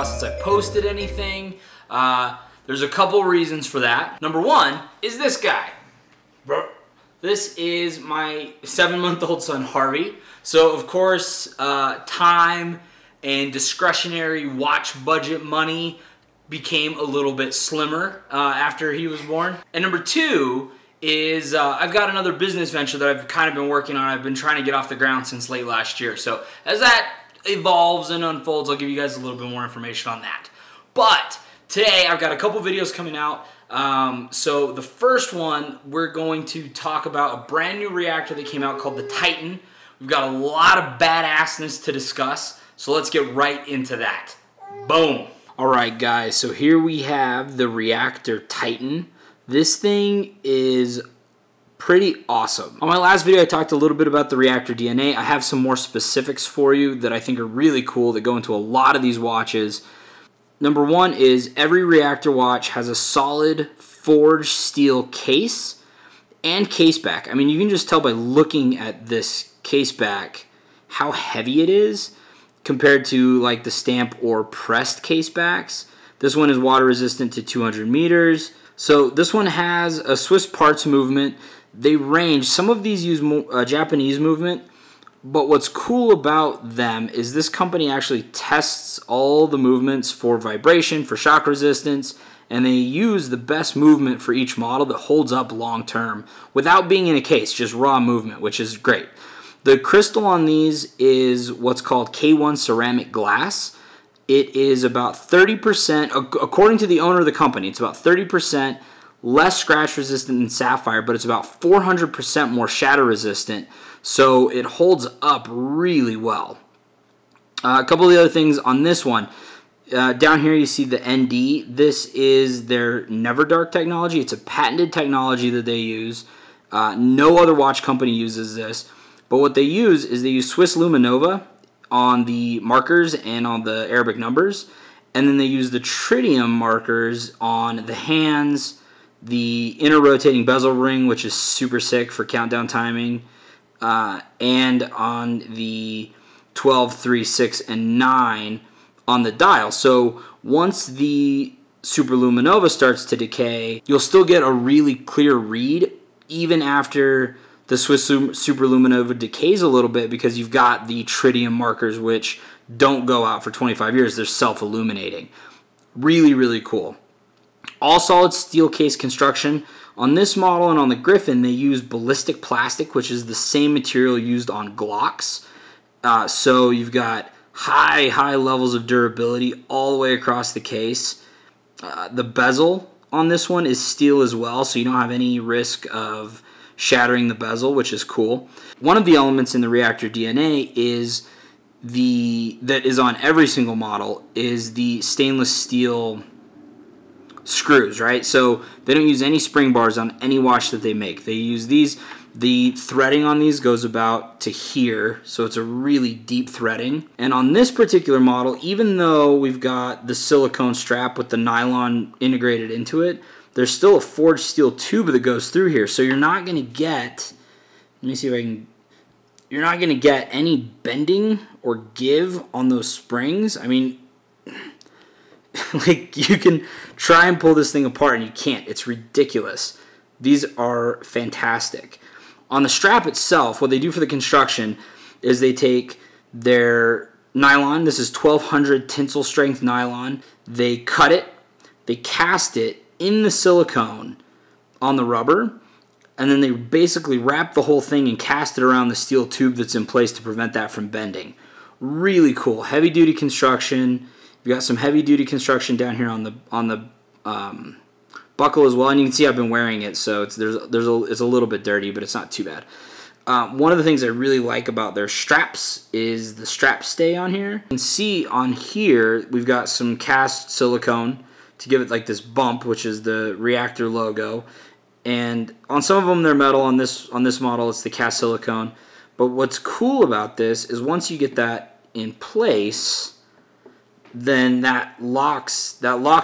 while since I posted anything. There's a couple reasons for that. Number one is this guy. This is my 7-month-old son, Harvey. So, of course, time and discretionary watch budget money became a little bit slimmer after he was born. And number two is I've got another business venture that I've kind of been working on. I've been trying to get off the ground since late last year. So as that evolves and unfolds, I'll give you guys a little bit more information on that. But today I've got a couple videos coming out. So the first one, we're going to talk about a brand new reactor that came out called the Titan. We've got a lot of badassness to discuss, so let's get right into that. Boom. Alright guys, so here we have the Reactor Titan. This thing is pretty awesome. On my last video I talked a little bit about the reactor DNA. I have some more specifics for you that I think are really cool that go into a lot of these watches. Number one is every reactor watch has a solid forged steel case and case back. I mean, you can just tell by looking at this case back how heavy it is compared to like the stamp or pressed case backs. This one is water resistant to 200 meters. So this one has a Swiss parts movement. They range. Some of these use Japanese movement. But what's cool about them is this company actually tests all the movements for vibration, for shock resistance, and they use the best movement for each model that holds up long term without being in a case, just raw movement, which is great. The crystal on these is what's called K1 ceramic glass. It is about 30%, according to the owner of the company, it's about 30% less scratch resistant than sapphire, but it's about 400% more shatter resistant. So it holds up really well. A couple of the other things on this one. Down here you see the ND. This is their Never Dark technology. It's a patented technology that they use. No other watch company uses this. But what they use is they use Swiss Luminova on the markers and on the Arabic numbers. And then they use the tritium markers on the hands, the inner rotating bezel ring, which is super sick for countdown timing, and on the 12, 3, 6, and 9 on the dial. So once the superluminova starts to decay, you'll still get a really clear read even after the Swiss superluminova decays a little bit, because you've got the tritium markers which don't go out for 25 years. They're self-illuminating. Really, really cool. All solid steel case construction. On this model and on the Griffin, they use ballistic plastic, which is the same material used on Glocks. So you've got high levels of durability all the way across the case. The bezel on this one is steel as well, so you don't have any risk of shattering the bezel, which is cool. One of the elements in the reactor DNA is that is on every single model is the stainless steel screws, right? So they don't use any spring bars on any watch that they make. They use these. The threading on these goes about to here, so it's a really deep threading. And on this particular model, even though we've got the silicone strap with the nylon integrated into it, there's still a forged steel tube that goes through here. So you're not going to get, let me see if I can, you're not going to get any bending or give on those springs. I mean, like, you can try and pull this thing apart and you can't. It's ridiculous. These are fantastic. On the strap itself, what they do for the construction is they take their nylon. This is 1200 tensile strength nylon. They cut it, they cast it in the silicone on the rubber, and then they basically wrap the whole thing and cast it around the steel tube that's in place to prevent that from bending. Really cool. Heavy duty construction. You've got some heavy duty construction down here on the buckle as well, and you can see I've been wearing it, so it's a little bit dirty, but it's not too bad. One of the things I really like about their straps is the strap stay on here. You can see on here we've got some cast silicone to give it like this bump, which is the reactor logo. And on some of them they're metal. On this model it's the cast silicone. But what's cool about this is once you get that in place, then that locks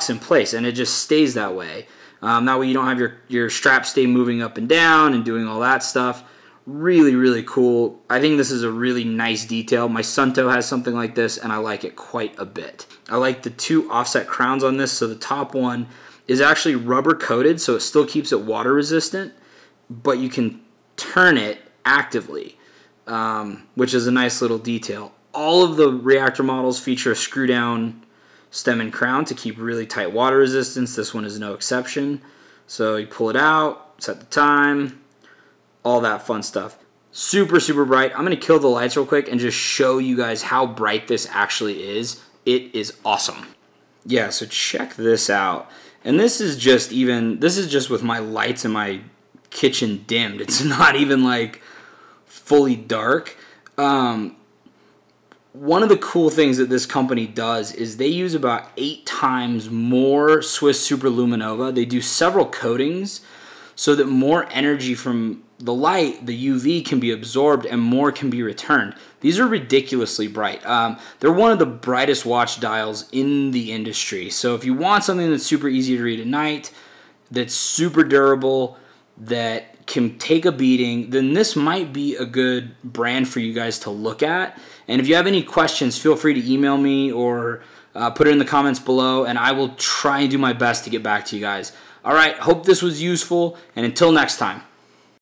in place, and it just stays that way. That way you don't have your strap stay moving up and down and doing all that stuff. Really, really cool. I think this is a really nice detail. My Sunto has something like this, and I like it quite a bit. I like the 2 offset crowns on this. So the top one is actually rubber coated, so it still keeps it water resistant, but you can turn it actively, which is a nice little detail. All of the Reactor models feature a screw down stem and crown to keep really tight water resistance. This one is no exception. So you pull it out, set the time, all that fun stuff. Super, super bright. I'm going to kill the lights real quick and just show you guys how bright this actually is. It is awesome. Yeah, so check this out. And this is just with my lights in my kitchen dimmed. It's not even like fully dark. One of the cool things that this company does is they use about 8 times more Swiss Superluminova. They do several coatings so that more energy from the light, the UV, can be absorbed and more can be returned. These are ridiculously bright. They're one of the brightest watch dials in the industry. So if you want something that's super easy to read at night, that's super durable, that can take a beating, then this might be a good brand for you guys to look at. And if you have any questions, feel free to email me or put it in the comments below, and I will try and do my best to get back to you guys. All right, hope this was useful, and until next time.